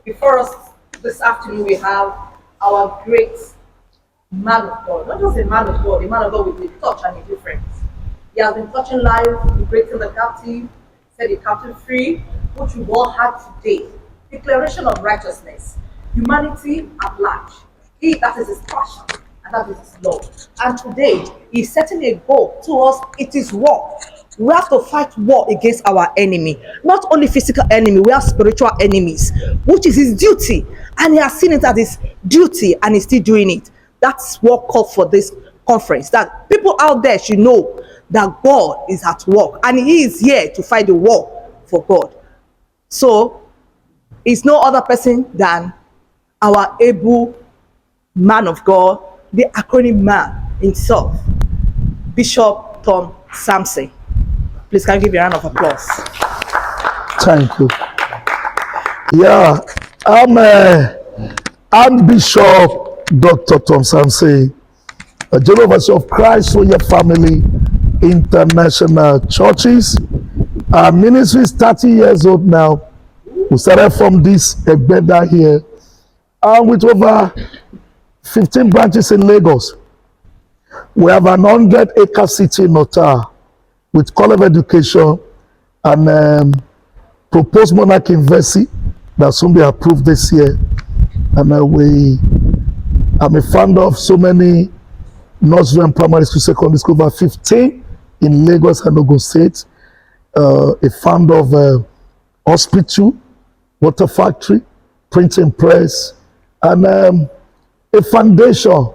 Before us this afternoon, we have our great man of God. Not just a man of God with a touch and a difference. He has been touching lives, breaking the captive, set the captive free, which we've all had today. Declaration of righteousness, humanity at large. He that is his passion and that is his love. And today he's setting a goal to us. It is war. We have to fight war against our enemy, not only physical enemy, we have spiritual enemies, which is his duty, and he has seen it as his duty and he's still doing it. That's what called for this conference, that people out there should know that God is at work and he is here to fight the war for God. So it's no other person than our able man of God, the acronym man himself, Bishop Tom Samson. Please, can you give a round of applause? Thank you. Yeah, I'm Bishop Dr. Tom Samson, a General Overseer of Christ Royal Family International Churches. Our ministry is 30 years old now. We started from this Ikeja here, and with over 15 branches in Lagos. We have an 100-acre city in Ota with College of Education and proposed monarch university that soon be approved this year. And I'm a founder of so many nursery and primary school, secondary school, over 15 in Lagos and Lagosq State. A founder of hospital, water factory, printing press, and a foundation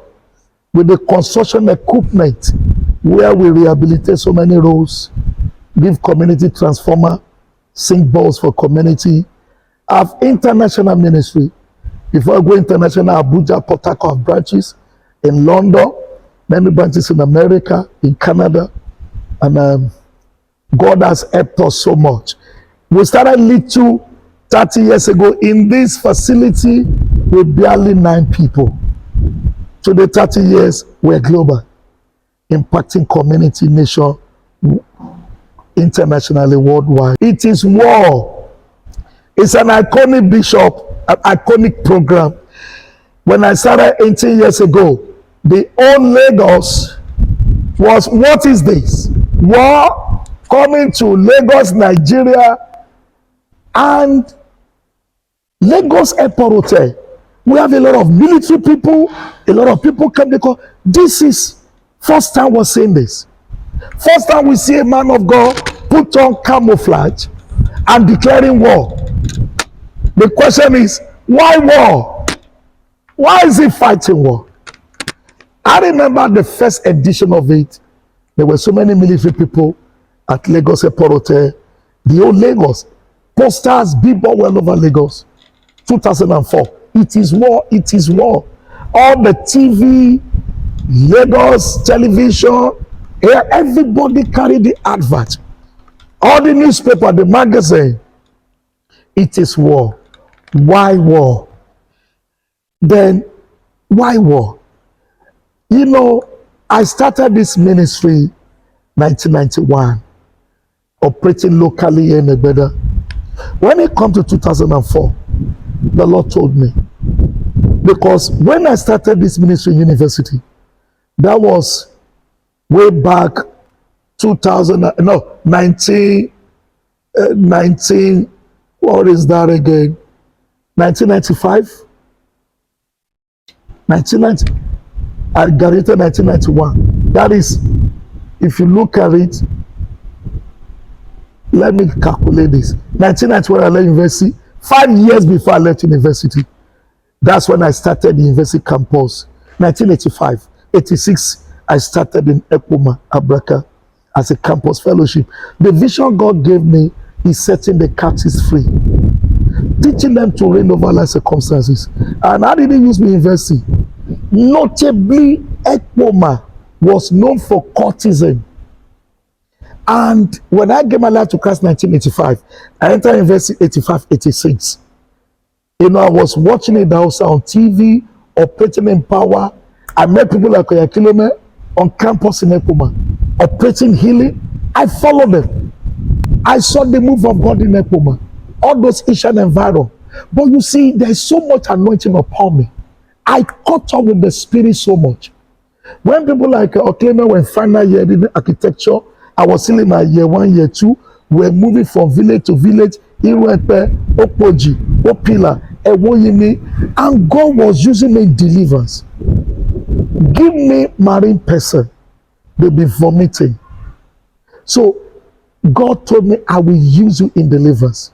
with the construction equipment where we rehabilitate so many roads, give community transformer, sink balls for community. I have international ministry. Before I go international, Abuja, Port Harcourt branches, in London, many branches in America, in Canada, and God has helped us so much. We started little 30 years ago in this facility with barely 9 people. Today, 30 years, we're global, impacting community, nation, internationally, worldwide. It is war. It's an iconic bishop, an iconic program. When I started 18 years ago, the old Lagos was, what is this? War coming to Lagos, Nigeria, and Lagos Airport Hotel. We have a lot of military people, a lot of people come because this is first time we're seeing this. First time we see a man of God put on camouflage and declaring war. The question is, why war? Why is he fighting war? I remember the first edition of it. There were so many military people at Lagos Airport Hotel. The old Lagos. Posters, billboard well over Lagos. 2004. It is war, it is war. All the TV, Lagos television, everybody carried the advert. All the newspaper, the magazine. It is war. Why war? Then, why war? You know, I started this ministry 1991, operating locally in Ikeja. When it comes to 2004, the Lord told me, because when I started this ministry in university, that was way back 19, what is that again? 1995? 1990. I graduated 1991. That is, if you look at it, let me calculate this. 1991 I left university. 5 years before I left university, that's when I started the university campus. 1985, 86, I started in Ekpoma, Abraka, as a campus fellowship. The vision God gave me is setting the captives free, teaching them to reign over life circumstances. And how did he use me university? Notably, Ekpoma was known for cultism. And when I gave my life to Christ 1985, I entered university 85, 86. You know, I was watching it also on TV, operating in power. I met people like Oyakilome on campus in Ekpoma, operating healing. I followed them. I saw the move of God in Ekpoma. All those Asian environment. But you see, there's so much anointing upon me. I caught up with the spirit so much. When people like Oklema were in final year in architecture, I was still in my year 1, year 2. We're moving from village to village, Iruepe, Opoji, Opila, Ewoyimi, and God was using me in deliverance. Give me marine person, they'll be vomiting. So God told me, I will use you in deliverance.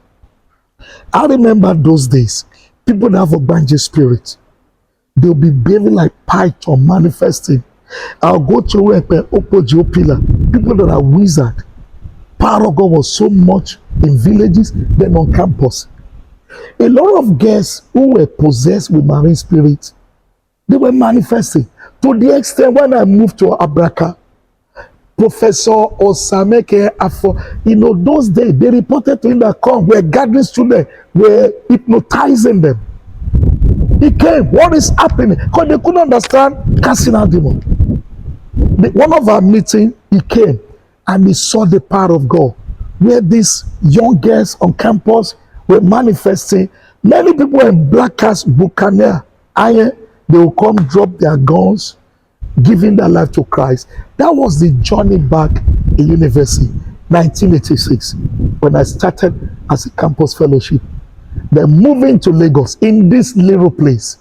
I remember those days, people that have a banjo spirit, they'll be behaving like python, manifesting. I'll go to Opoji, Opila, people that are wizard. Power of God was so much in villages than on campus. A lot of girls who were possessed with marine spirits, they were manifesting. To the extent when I moved to Abraka, Professor Osameke Afo, those days they reported to him that we're gathering students, we're hypnotizing them. He came, what is happening? Because they couldn't understand casting out demon. One of our meetings, he came and he saw the power of God, where these young girls on campus were manifesting. Many people were in black cars, Buccaneer, iron, they will come drop their guns, giving their life to Christ. That was the journey back in university, 1986, when I started as a campus fellowship. Then moving to Lagos in this little place.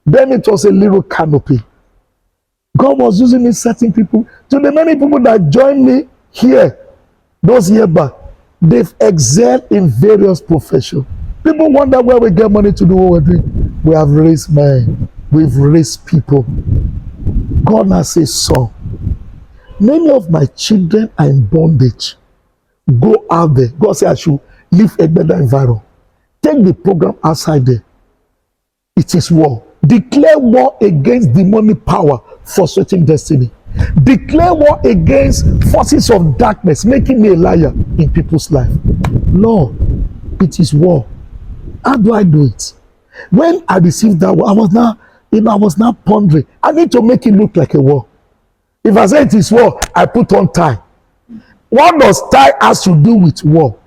Then it was a little canopy. God was using me certain people. To the many people that joined me here, those years back, they've excelled in various professions. People wonder where we get money to do what we're doing. We have raised men. We've raised people. God has said, son, many of my children are in bondage. Go out there. God said I should leave a better environment. Take the program outside there. It is war. Declare war against demonic power, frustrating destiny. Declare war against forces of darkness, making me a liar in people's life. Lord, it is war. How do I do it? When I received that war, I was now pondering. I need to make it look like a war. If I say it is war, I put on tie. What does tie has to do with war?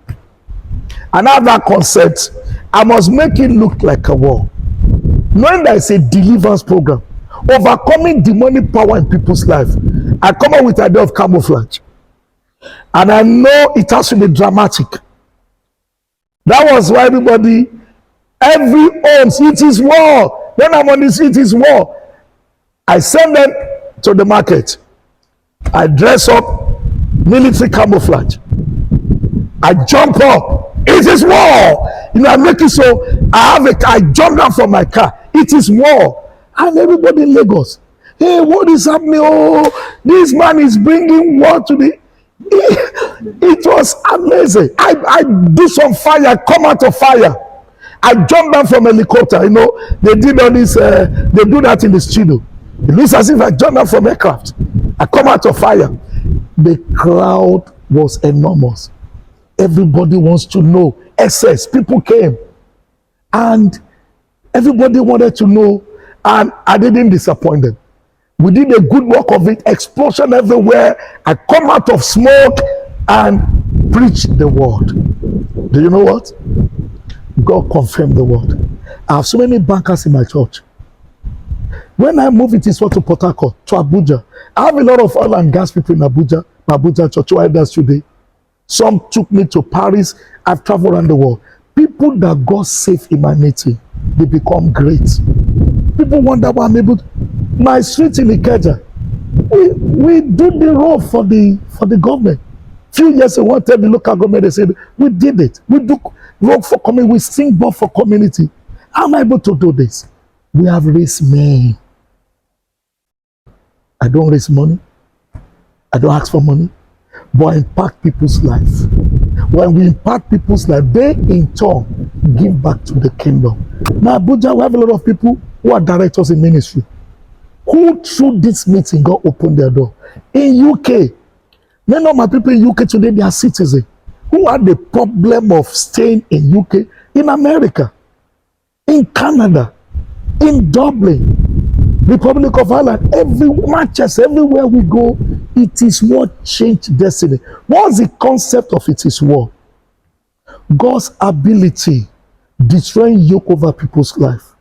And have that concept, I must make it look like a war. Knowing that it's a deliverance program, overcoming demonic power in people's life, I come up with the idea of camouflage. And I know it has to be dramatic. That was why every owns, it is war. When I'm on the street, it is war. I send them to the market. I dress up, military camouflage. I jump up. It is war. I make it so I jump down from my car. It is war. And everybody in Lagos, hey, what is happening? Oh, this man is bringing war to the... It was amazing. I do some fire, come out of fire. I jump down from a helicopter. They did all this, they do that in the studio. It looks as if I jump down from aircraft. I come out of fire. The crowd was enormous. Everybody wants to know. SS, people came. And everybody wanted to know. And I didn't disappoint them. We did a good work of it. Explosion everywhere. I come out of smoke and preach the word. Do you know what? God confirmed the word. I have so many bankers in my church. When I moved it is to Port Harcourt, to Abuja, I have a lot of oil and gas people in Abuja, my Abuja church, where that's today. Some took me to Paris. I've traveled around the world. People that God saved in my native, they become great. People wonder why I'm able to. My street in Ikeja, we do the role for the government. Few years ago, tell the local government, they said, we did it. We do work for community. We sing both for community. How am I able to do this? We have raised men. I don't raise money. I don't ask for money. But I impact people's lives. When we impact people's lives, they in turn give back to the kingdom. Now, Abuja, we have a lot of people who are directors in ministry. Who through this meeting God opened their door. In UK, many of my people in UK today, they are citizens who had the problem of staying in UK, in America, in Canada, in Dublin, Republic of Ireland, Manchester, everywhere we go, it is what changed destiny. What's the concept of it is what? God's ability, destroying yoke over people's life.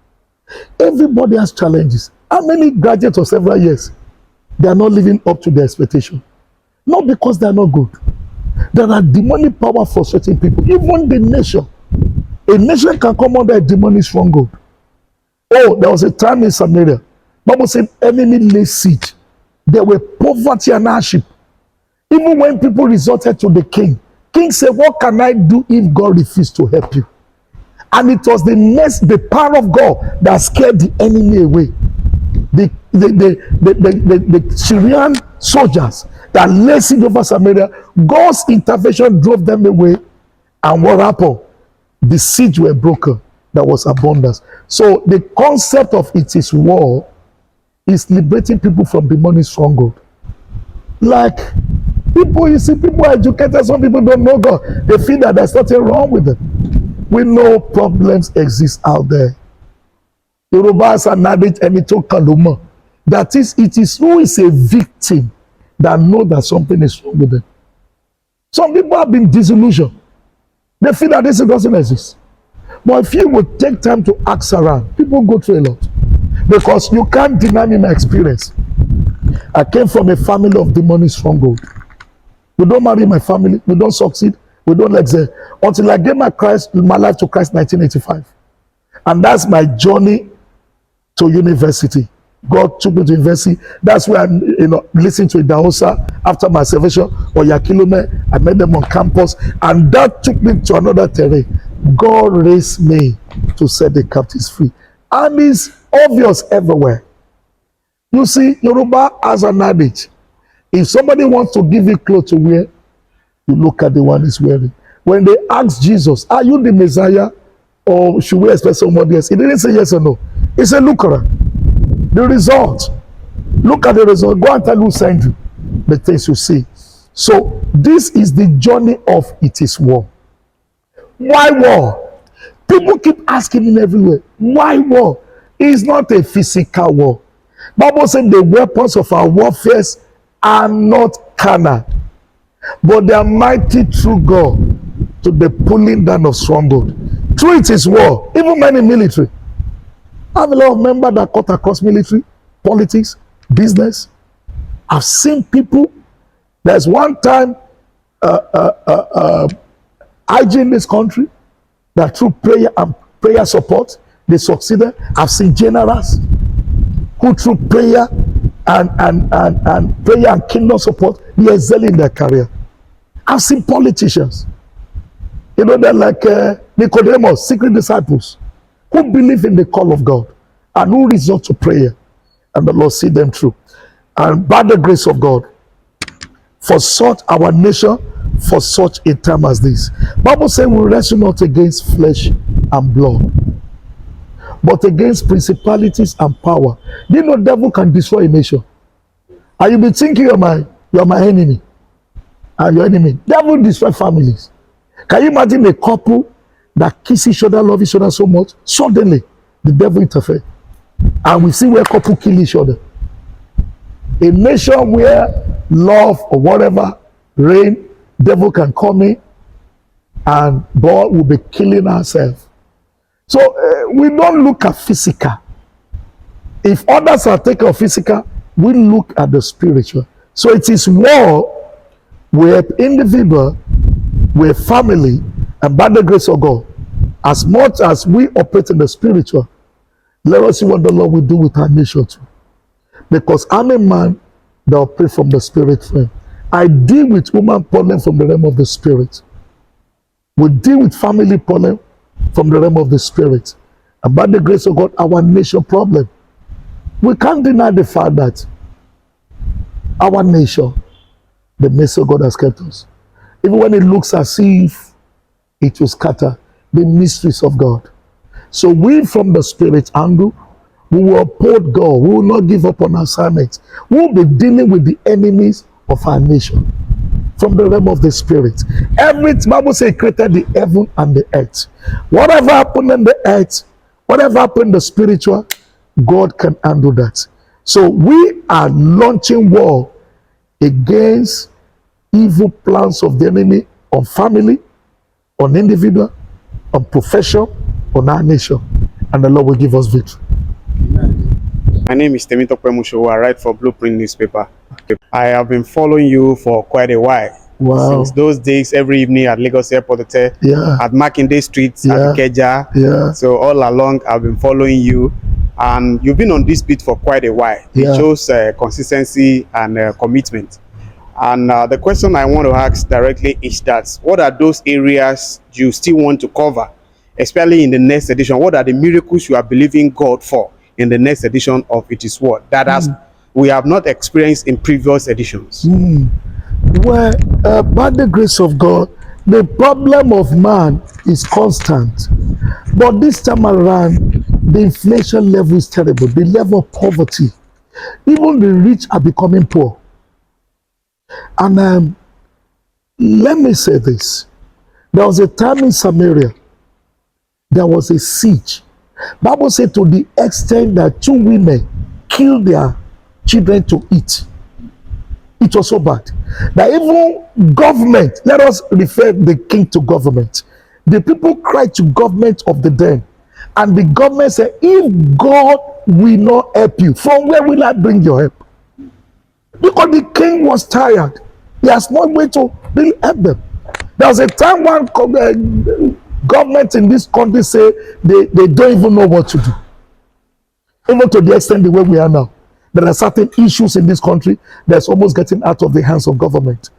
Everybody has challenges. How many graduates of several years, they are not living up to their expectation? Not because they are not good. There are demonic power for certain people. Even the nation. A nation can come under a demonic stronghold. Oh, there was a time in Samaria. Bible said enemy laid siege. There were poverty and hardship. Even when people resorted to the king, king said, what can I do if God refused to help you? And it was the power of God that scared the enemy away. The Syrian soldiers that laid siege over Samaria, God's intervention drove them away. And what happened? The siege were broken. There was abundance. So the concept of it is war is liberating people from demonic stronghold. Like people, you see, people are educated, some people don't know God. They feel that there's nothing wrong with them. We know problems exist out there. Yoruba has an adage, Emito Kaluma. That is, it is who is a victim that know that something is wrong with them. Some people have been disillusioned. They feel that this doesn't exist. But if you would take time to ask around, people go through a lot. Because you can't deny me my experience. I came from a family of demonic stronghold. We don't marry my family. We don't succeed. We don't excel. Until I gave my life to Christ in 1985. And that's my journey to university. God took me to university. That's where I listened to Idahosa after my salvation, or Yakilome. I met them on campus. And that took me to another terrain. God raised me to set the captives free. And it's obvious everywhere. You see, Yoruba has an adage. If somebody wants to give you clothes to wear, you look at the one he's wearing. When they asked Jesus, are you the Messiah, or should we expect somebody else? He didn't say yes or no. He said, look around. The result. Look at the result. Go and tell who sent you the things you see. So this is the journey of it is war. Why war? People keep asking me everywhere. Why war? It's not a physical war. Bible says the weapons of our warfare are not carnal, but they are mighty through God to the pulling down of stronghold. Through it is war. Even men in military. I have a lot of members that cut across military, politics, business. I've seen people. There's one time IG in this country that through prayer and prayer support, they succeeded. I've seen generals who through prayer and prayer and kingdom support, they excel in their career. I've seen politicians. You know, they're like Nicodemus, secret disciples, who believe in the call of God and who resort to prayer, and the Lord see them through. And by the grace of God, for such our nation, for such a time as this, Bible says we wrestle not against flesh and blood, but against principalities and power. You know, devil can destroy a nation, and you'll be thinking you're my enemy, and your enemy. Devil destroy families. Can you imagine a couple that kiss each other, love each other so much? Suddenly, the devil interferes. And we see where couple kill each other. A nation where love or whatever reign, devil can come in and God will be killing ourselves. So we don't look at physical. If others are taking of physical, we look at the spiritual. So it is war with individual, with family, and by the grace of God, as much as we operate in the spiritual, let us see what the Lord will do with our nation too. Because I'm a man that operates from the spirit realm. I deal with human problem from the realm of the spirit. We deal with family problem from the realm of the spirit. And by the grace of God, our nation problem. We can't deny the fact that our nation, the mercy of God has kept us. Even when it looks as if it will scatter, the mysteries of God. So we from the spirit angle, we will uphold God. We will not give up on assignment. We will be dealing with the enemies of our nation from the realm of the spirit. Every Bible says created the heaven and the earth. Whatever happened in the earth, whatever happened in the spiritual, God can handle that. So we are launching war against evil plans of the enemy on family, on individual, on profession, on our nation, and the Lord will give us victory. My name is Temitope Mushowo. I write for Blueprint newspaper. I have been following you for quite a while. Wow. Since those days, every evening at Lagosq Airport Hotel, Yeah. at Makinde Street, Yeah. at Ikeja. Yeah. So all along, I've been following you, and you've been on this beat for quite a while. Yeah. It shows consistency and commitment. And the question I want to ask directly is that, what are those areas you still want to cover, especially in the next edition? What are the miracles you are believing God for in the next edition of It Is Word that has we have not experienced in previous editions? Well, by the grace of God, the problem of man is constant. But this time around, the inflation level is terrible. The level of poverty. Even the rich are becoming poor. And let me say this. There was a time in Samaria, there was a siege. Bible said to the extent that 2 women killed their children to eat. It was so bad that even government, let us refer the king to government. The people cried to government of the day, and the government said, if God will not help you, from where will I bring your help? Because the king was tired. He has no way to really help them. There was a time when government in this country say they don't even know what to do. Even to the extent the way we are now. There are certain issues in this country that's almost getting out of the hands of government.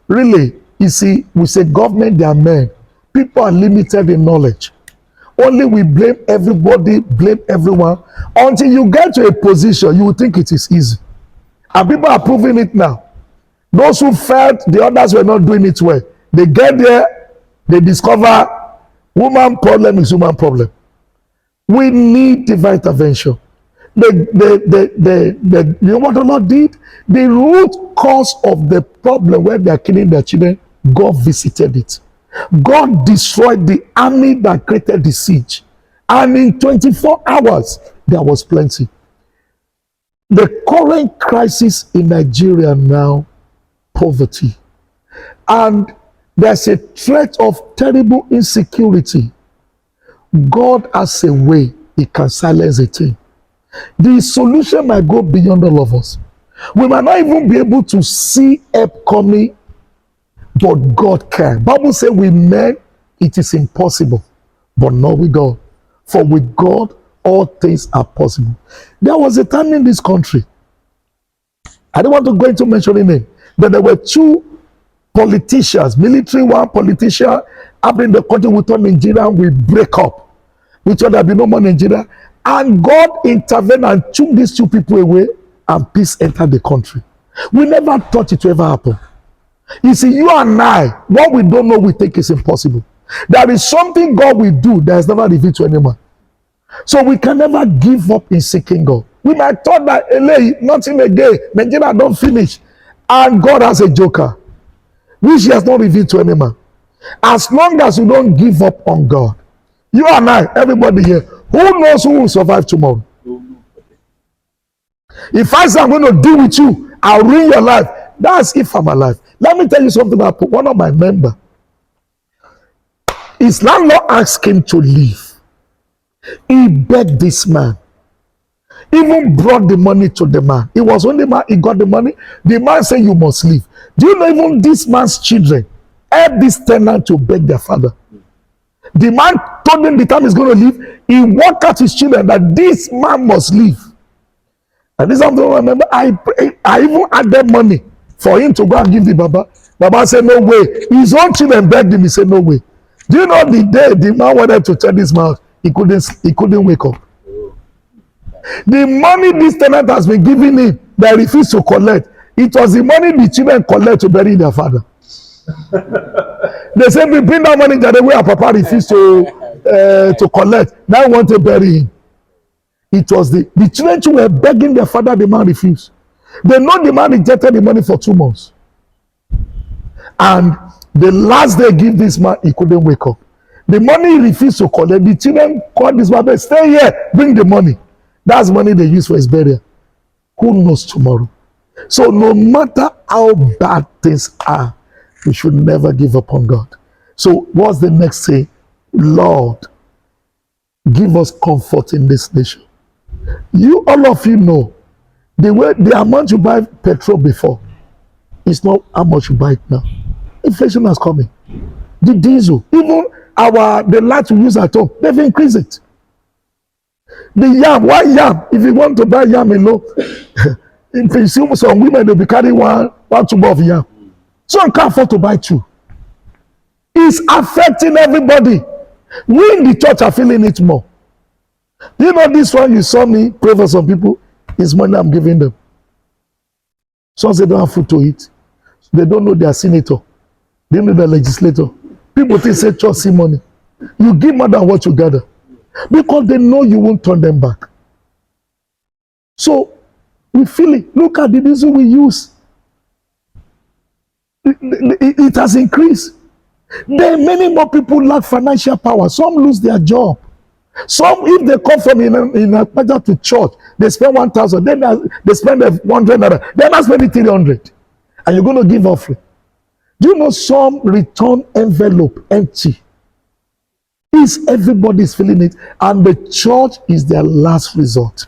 Really, you see, we say government, they are men. People are limited in knowledge. Only we blame everybody, blame everyone. Until you get to a position, you will think it is easy. And people are proving it now. Those who felt the others were not doing it well, they get there, they discover woman problem is human problem. We need divine intervention. You know what the Lord did? The root cause of the problem where they are killing their children, God visited it. God destroyed the army that created the siege. And in 24 hours, there was plenty. The current crisis in Nigeria now, poverty. And there's a threat of terrible insecurity. God has a way He can silence a thing. The solution might go beyond all of us. We might not even be able to see help coming, but God can. Bible says with men it is impossible, but not with God. For with God all things are possible. There was a time in this country, I don't want to go into mentioning name, but there were 2 politicians, military one politician, up in the country. We thought Nigeria will break up. We thought there would be no more Nigeria. And God intervened and took these 2 people away, and peace entered the country. We never thought it would ever happen. You see, you and I, what we don't know, we think is impossible. There is something God will do that is never revealed to anyone. So we can never give up in seeking God. We might thought that, nothing again, Nigeria don't finish. And God has a joker, which He has not revealed to any man. As long as you don't give up on God, you and I, everybody here, who knows who will survive tomorrow? If I say I'm going to deal with you, I'll ruin your life. That's if I'm alive. Let me tell you something about one of my members. His landlord asked him to leave. He begged this man. Even brought the money to the man. It was only man, he got the money. The man said, you must leave. Do you know even this man's children helped this tenant to beg their father? The man told him the time he's going to leave. He worked out his children that this man must leave. And this is something I remember. I even had that money for him to go and give the Baba. Baba said, no way. His own children begged him. He said, no way. Do you know the day the man wanted to tell this man, he couldn't wake up. The money this tenant has been giving him that he refused to collect, it was the money the children collect to bury their father. They said, we bring that money that the way our papa refused to collect. Now we want to bury him. It was the children who were begging their father, the man refused. They know the man rejected the money for 2 months. And the last they give this man, he couldn't wake up. The money he refused to collect, the children called this man, stay here, bring the money. That's money they use for his burial. Who knows tomorrow? So no matter how bad things are, we should never give up on God. So what's the next thing? Lord, give us comfort in this nation. You, all of you know, the amount you buy petrol before is not how much you buy it now. Inflation has come in. The diesel, even the light we use at home, they've increased it. The yam, why yam? If you want to buy yam alone, if you see some women, they'll be carrying one tube of yam. So you can't afford to buy two. It's affecting everybody. We in the church are feeling it more. You know, this one you saw me pray for some people, is money I'm giving them. Some say they don't have food to eat. They don't know their senator. They don't know their legislator. People think say church see money. You give more than what you gather. Because they know you won't turn them back. So we feel it. Look at the diesel we use. It has increased. There are many more people lack financial power. Some lose their job. Some, if they come from in Ikeja to church, they spend 1,000, then they spend 100, then I spend 300. And you're going to give offering. Do you know some return envelope empty? Is everybody's feeling it? And the church is their last resort.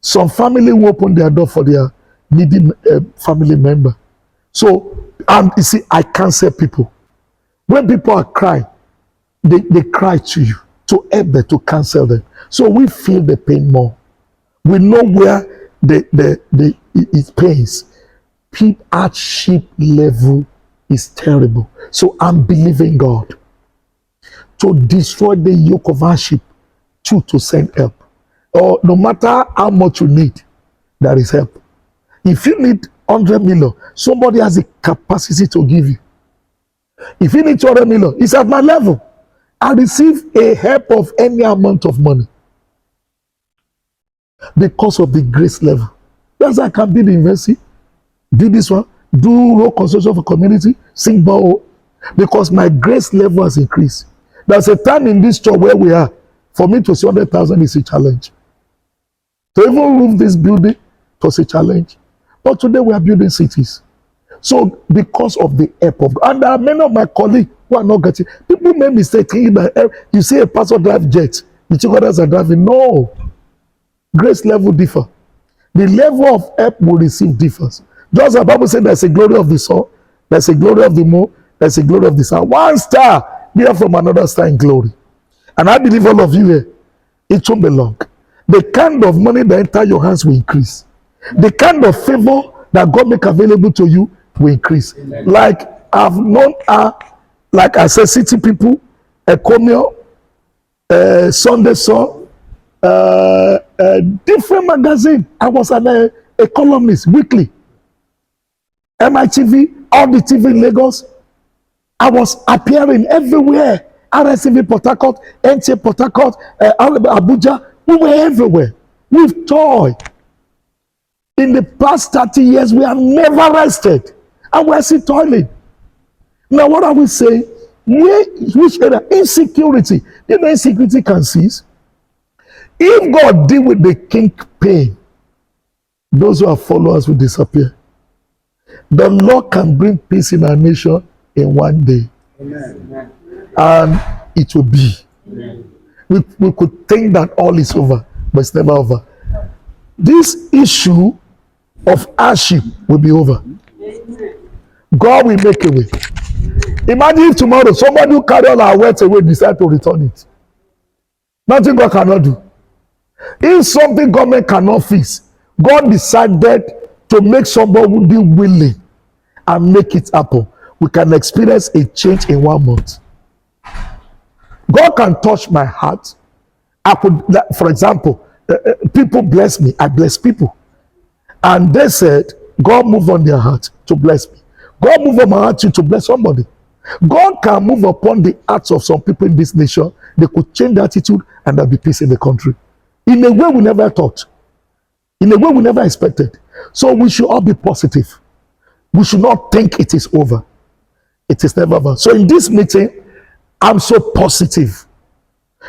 Some family will open their door for their needy family member. So, you see, I cancel people. When people are crying, they cry to you to help them, to cancel them. So we feel the pain more. We know where it pains. Hardship level is terrible. So I'm believing God to destroy the yoke of hardship, to send help. Or no matter how much you need, there is help. If you need 100 million, somebody has the capacity to give you. If you need 200 million, it's at my level. I receive a help of any amount of money because of the grace level. That's why I can be the university, do this one, do road construction for community, sing ball, because my grace level has increased. There's a time in this church where we are, for me to see 100,000 is a challenge. To even roof this building was a challenge. But today we are building cities. So because of the help of God, and there are many of my colleagues who are not getting, people make mistake thinking that you see a pastor drive jet, you think others are driving. No. Grace level differ. The level of help we receive differs. Just the Bible says there's a glory of the sun, there's a glory of the moon, there's a glory of the sun. One star there from another star in glory. And I believe all of you here, it won't be long. The kind of money that enter your hands will increase. The kind of favor that God make available to you will increase. Amen. Like I've known, like I said, city people, Ecomio, Sunday Sun, different magazine. I was a columnist weekly. MITV, all the TV in Lagos. I was appearing everywhere. RSTV Port Harcourt, NTA Port Harcourt, Abuja. We were everywhere with joy. In the past 30 years, we have never rested. And we're still toiling. Now, what are we saying? Which area? Insecurity. You know, insecurity can cease. If God deal with the kingpin, those who are followers will disappear. The Lord can bring peace in our nation in one day. Amen. And it will be. Amen. We could think that all is over, but it's never over. This issue of hardship will be over. God will make a way. Imagine if tomorrow somebody who carry all our wealth away decide to return it. Nothing God cannot do. If something government cannot fix, God decided to make somebody be willing and make it happen. We can experience a change in 1 month. God can touch my heart. I could, for example, people bless me, I bless people. And they said, God move on their heart to bless me. God move on my heart to bless somebody. God can move upon the hearts of some people in this nation. They could change the attitude and there'll be peace in the country. In a way we never thought. In a way we never expected. So we should all be positive. We should not think it is over. It is never over. So in this meeting, I'm so positive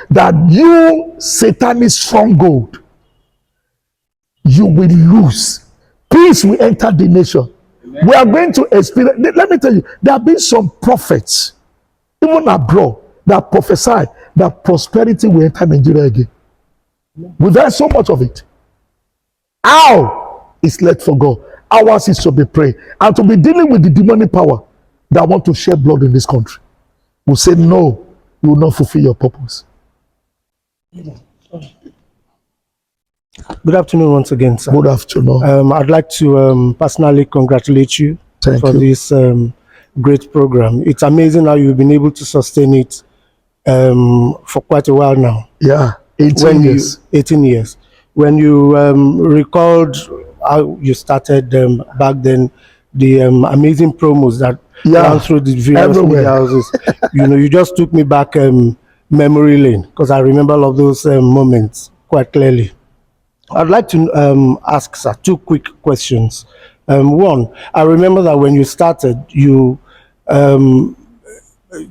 that you, satanic stronghold, you will lose. Peace will enter the nation. Amen. We are going to experience, let me tell you, there have been some prophets, even abroad, that prophesied that prosperity will enter Nigeria again. We've had so much of it. How is left for God. Ours is to be praying and to be dealing with the demonic power that want to shed blood in this country. We say no, you will not fulfill your purpose. Good afternoon once again, sir. Good afternoon. I'd like to personally congratulate you Thank for you. this great program. It's amazing how you've been able to sustain it for quite a while now. Yeah, 18 years. 18 years. When you recalled how you started back then, the amazing promos that ran through the various media houses, you just took me back memory lane, because I remember all of those moments quite clearly. I'd like to ask, sir, 2 quick questions. One, I remember that when you started,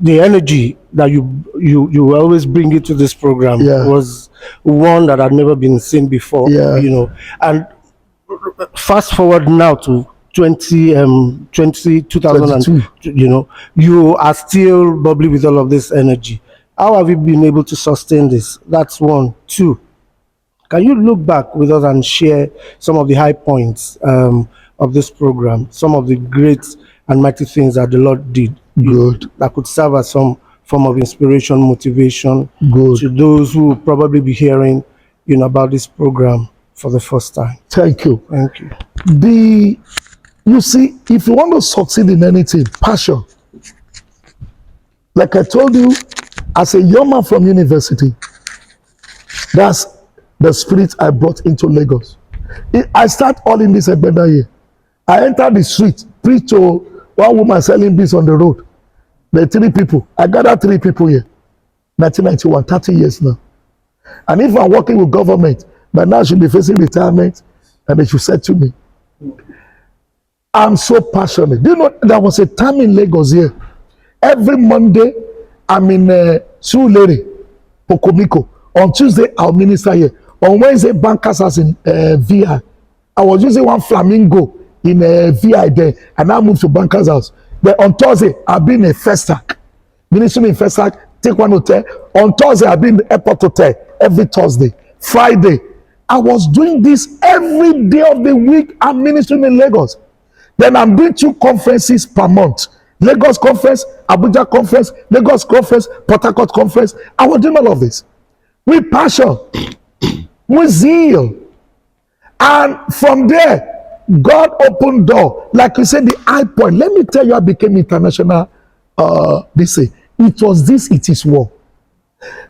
the energy that you always bring into this program was one that had never been seen before. And fast forward now to 2000, you are still bubbly with all of this energy. How have you been able to sustain this? That's one. Two, can you look back with us and share some of the high points of this program, some of the great and mighty things that the Lord did? Good. That could serve as some form of inspiration, motivation to those who will probably be hearing, about this program for the first time. Thank you. Thank you. You see, if you want to succeed in anything, passion. Like I told you, as a young man from university, that's the spirit I brought into Lagos. I start all in this Egbeda here. I entered the street, preach to one woman selling beans on the road. There are 3 people. I gathered 3 people here. 1991, 30 years now. And if I'm working with government, by now I should be facing retirement, and they should say to me, I'm so passionate. Do you know, there was a time in Lagos here. Every Monday, I'm in Surulere, Pokomiko. On Tuesday, I'll minister here. On Wednesday, bankers as in VI. I was using one flamingo in VI there, and I moved to bankers house. Then on Thursday, I've been in Festac. Ministering in Festac, take one hotel. On Thursday, I've been in the airport hotel every Thursday. Friday, I was doing this every day of the week. I'm ministering in Lagos. Then I'm doing 2 conferences per month. Lagos conference, Abuja conference, Lagos conference, Port Harcourt conference. I was doing all of this with passion, with zeal. And from there, God opened door. Like you said, the high point. Let me tell you, I became international. It was this, it is war.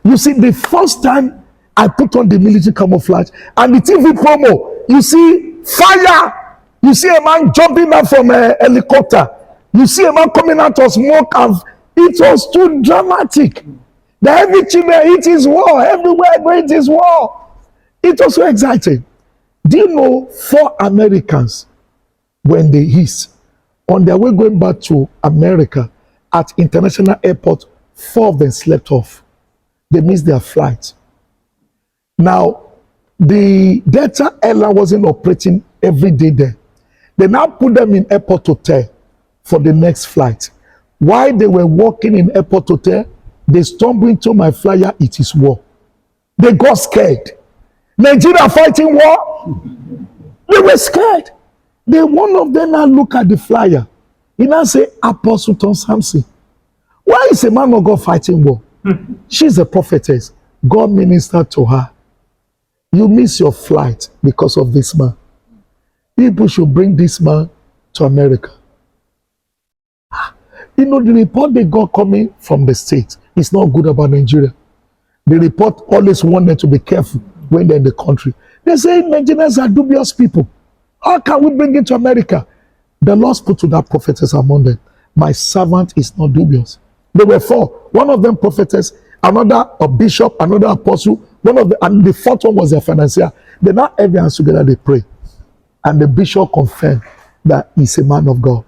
You see, the first time I put on the military camouflage and the TV promo, you see fire. You see a man jumping out from a helicopter. You see a man coming out of smoke, and it was too dramatic. The heavy children, it is war. Everywhere it is war. It was so exciting. Do you know 4 Americans, when they hissed, on their way going back to America at international airport, 4 of them slept off. They missed their flight. Now, the Delta airline wasn't operating every day there. They now put them in airport hotel for the next flight. While they were walking in airport hotel, they stumbled into my flyer, it is war. They got scared. Nigeria fighting war? They were scared. Then one of them now look at the flyer. He now say, Apostle Tom Samson, why is a man of God fighting war? She's a prophetess. God ministered to her. You miss your flight because of this man. People should bring this man to America. You know, the report they got coming from the States is not good about Nigeria. The report always want them to be careful when they're in the country. They say Nigerians are dubious people. How can we bring it to America? The Lord spoke to that prophetess among them. My servant is not dubious. There were 4. One of them prophetess, another a bishop, another apostle, and the 4th one was their financier. They now have their hands together, they pray. And the bishop confirmed that he's a man of God.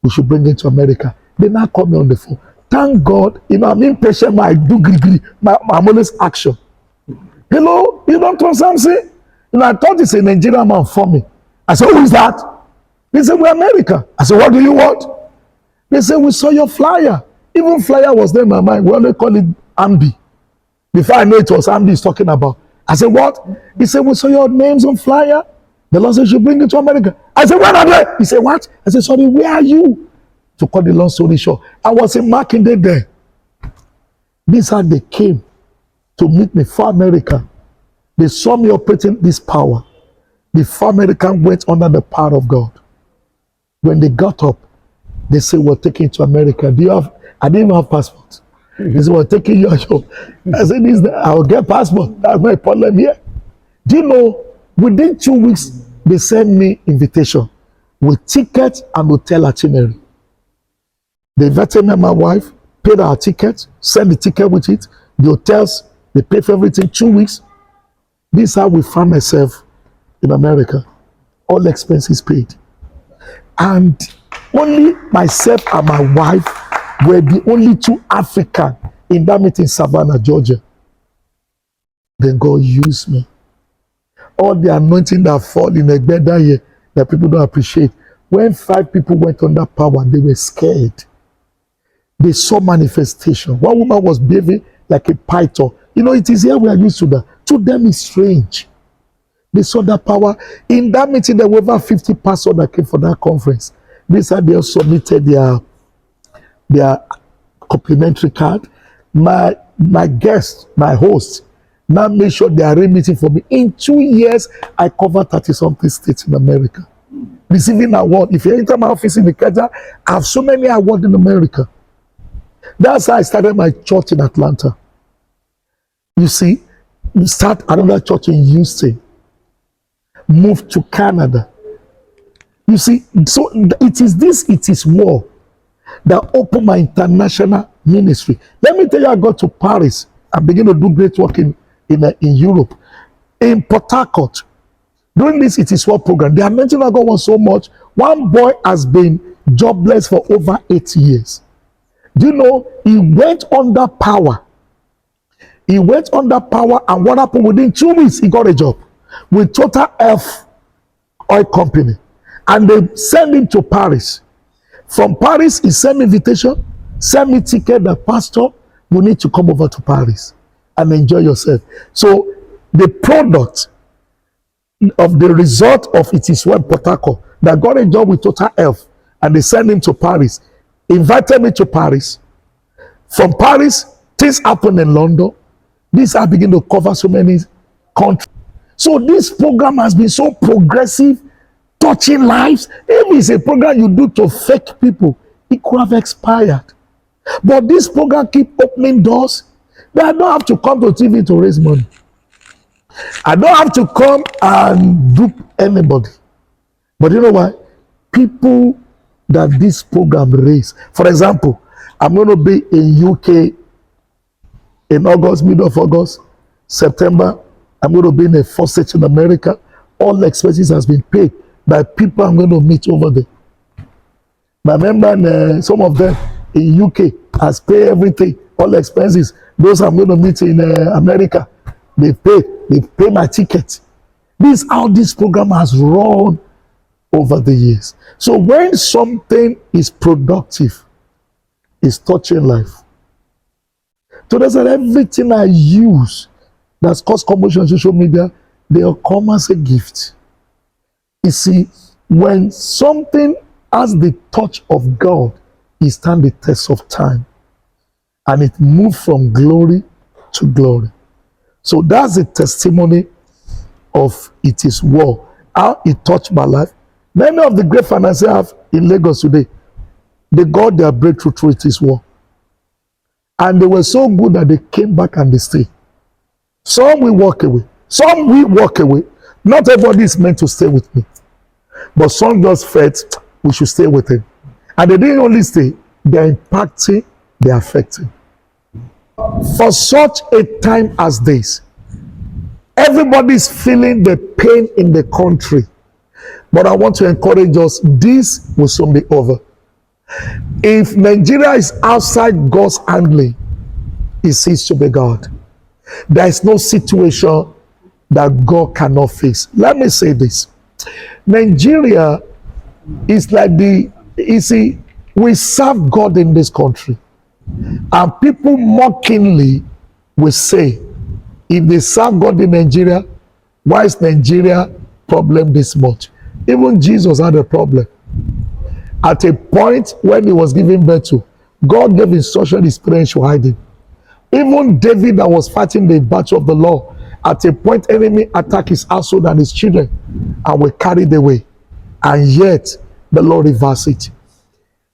We should bring him to America. They now call me on the phone. Thank God, I'm impatient, I do gree. I'm always action. Hello, you don't Tom Samson? I thought it's a Nigerian man for me. I said, who is that? They said, we're America. I said, what do you want? They said, we saw your flyer. Even flyer was there in my mind. We only call it Ambi. Before I know it was Andy he's talking about. I said, what? He said, we saw your names on flyer. The Lord said, you should bring it to America. I said, where are they? He said, what? I said, sorry, where are you? To cut the long story short, I was in Markinde there. This how they came to meet me for America. They saw me operating this power. The 4 Americans went under the power of God. When they got up, they said, we're taking to America. Do you have? I didn't even have passport. They said, we're taking you. I said, I'll get passport. That's my problem here. Do you know, within 2 weeks, they sent me invitation with ticket and hotel itinerary. They invited me and my wife, paid our ticket, sent the ticket with it, the hotels, they paid for everything, 2 weeks. This is how we found myself in America. All expenses paid. And only myself and my wife were the only 2 Africans in that meeting in Savannah, Georgia. Then God used me. All the anointing that fall in Ikeja that year that people don't appreciate. When 5 people went under power, they were scared. They saw manifestation. One woman was behaving like a python. You know, it is here we are used to that. To them, it's strange. They saw that power. In that meeting, there were over 50 pastors that came for that conference. They said they submitted their complimentary card. My guest, my host, now made sure they arranged meeting for me. In 2 years, I covered 30-something states in America. Receiving award. If you enter my office in Ikeja, I have so many awards in America. That's how I started my church in Atlanta. You see, start another church in Houston. Moved to Canada. You see, so it is war that opened my international ministry. Let me tell you, I got to Paris and began to do great work in Europe. In Port Harcourt, during this It Is War program, the anointing of God was so much. One boy has been jobless for over 8 years. Do you know, he went under power. He went under power, and what happened? Within 2 weeks, he got a job with Total F Oil Company. And they sent him to Paris. From Paris, he sent me invitation, sent me ticket, the pastor, you need to come over to Paris and enjoy yourself. So the product of the result of It Is Well Port Harcourt, that got a job with Total F, and they sent him to Paris, invited me to Paris. From Paris, things happened in London. This I begin to cover so many countries. So this program has been so progressive, touching lives. If it's a program you do to fake people, it could have expired. But this program keep opening doors. I don't have to come to TV to raise money. I don't have to come and dupe anybody. But you know what? People that this program raise. For example, I'm going to be in UK in August, middle of August, September. I'm going to be in a first state in America. All the expenses has been paid by people I'm going to meet over there. My member, some of them in UK has paid everything, all the expenses. Those I'm going to meet in America, they pay my ticket. This is how this program has run over the years. So when something is productive, it's touching life. So that's everything I use that's caused commotion on social media, they'll come as a gift. You see, when something has the touch of God, it stands the test of time. And it moves from glory to glory. So that's the testimony of It Is Well, how it touched my life. Many of the great financiers I have in Lagos today, they got their breakthrough through It Is Well. And they were so good that they came back and they stayed. Some will walk away. Some will walk away. Not everybody is meant to stay with me. But some just felt we should stay with him. And they didn't only stay, they're impacting, they're affecting. For such a time as this, everybody's feeling the pain in the country. But I want to encourage us, this will soon be over. If Nigeria is outside God's handling, it ceases to be God. There is no situation that God cannot face. Let me say this. Nigeria is like we serve God in this country. And people mockingly will say, if they serve God in Nigeria, why is Nigeria problem this much? Even Jesus had a problem. At a point when he was giving birth to, God gave instruction his parents should hide him. Even David that was fighting the battle of the Lord, at a point enemy attacked his household and his children and were carried away. And yet the Lord reversed it.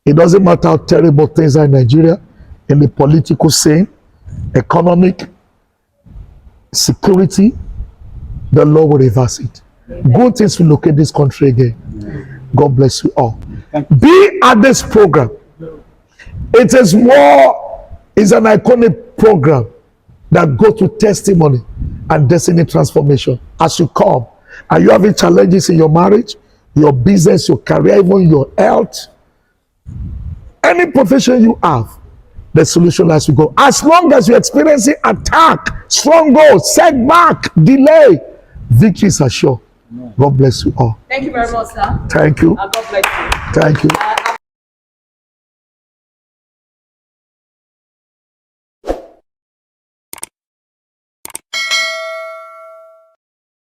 It doesn't matter how terrible things are in Nigeria, in the political scene, economic, security, the Lord will reverse it. Good things will locate this country again. God bless you all. Be at this program. It is an iconic program that goes to testimony and destiny transformation. As you come and you having challenges in your marriage, your business, your career, even your health, any profession you have, the solution as you go. As long as you're experiencing attack, stronghold, setback, delay, victory is assured. God bless you all. Thank you very much, sir. Thank you. And God bless you. Thank you.